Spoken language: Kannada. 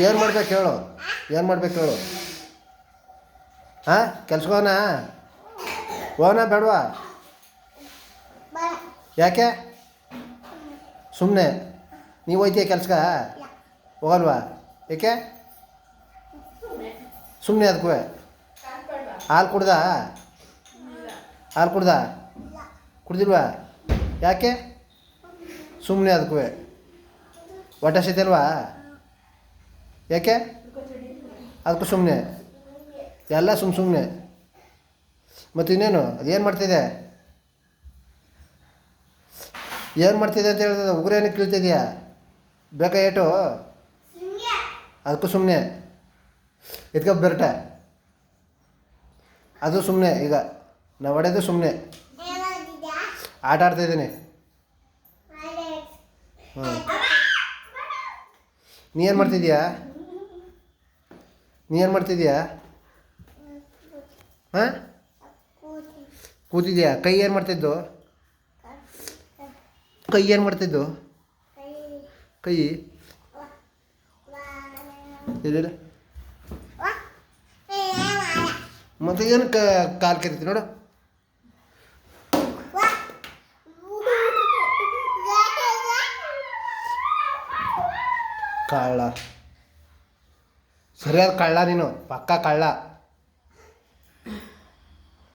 ಏನು ಮಾಡ್ಬೇಕು ಹೇಳು, ಏನು ಮಾಡ್ಬೇಕು ಹೇಳು? ಹಾಂ, ಕೆಲ್ಸಕ್ಕೆ ಹೋಗೋಣ ಬೇಡವಾ? ಯಾಕೆ ಸುಮ್ಮನೆ ನೀವು ಹೋಯ್ತೀಯ ಕೆಲ್ಸಕ್ಕೆ? ಹೋಗಲ್ವಾ? ಏಕೆ ಸುಮ್ಮನೆ ಅದಕ್ಕೂ ಹಾಲು ಕುಡ್ದಾ ಕುಡ್ದಿಲ್ವಾ? ಯಾಕೆ ಸುಮ್ಮನೆ ಅದಕ್ಕೂ ಹೊಟ್ಟೆ ಹಸಿತಲ್ವಾ? ಯಾಕೆ ಅದಕ್ಕೂ ಸುಮ್ಮನೆ ಎಲ್ಲ ಸುಮ್ಮನೆ ಮತ್ತು ಇನ್ನೇನು ಅದೇನು ಮಾಡ್ತಿದ್ದೆ? ಏನು ಮಾಡ್ತಿದ್ದೆ ಅಂತ ಹೇಳಿದ್ರೆ ಉಗುರೇನಕ್ಕೆ ಕೀಳ್ತಿದ್ಯಾ? ಬೇಕಾ ಏಟು? ಅದಕ್ಕೂ ಸುಮ್ಮನೆ ಎತ್ಕೊ ಬೆರಟೆ ಅದು ಸುಮ್ಮನೆ. ಈಗ ನಾವು ಹೊಡೆದು ಸುಮ್ಮನೆ ಆಟ ಆಡ್ತಾಯಿದ್ದೀನಿ. ಹ್ಞೂ, ನೀ ಏನು ಮಾಡ್ತಿದ್ಯಾ? ಹಾಂ, ಕೂತಿದ್ಯಾ? ಕೈ ಏನು ಮಾಡ್ತಿದ್ದು? ಕೈ ಇಲ್ಲ ಮತ್ತೆ ಏನು ಕಾಲು ಕೆರಿತಿ ನೋಡು. ಕಳ್ಳ, ಸರಿಯಾದ ಕಳ್ಳ ನೀನು, ಪಕ್ಕ ಕಳ್ಳ.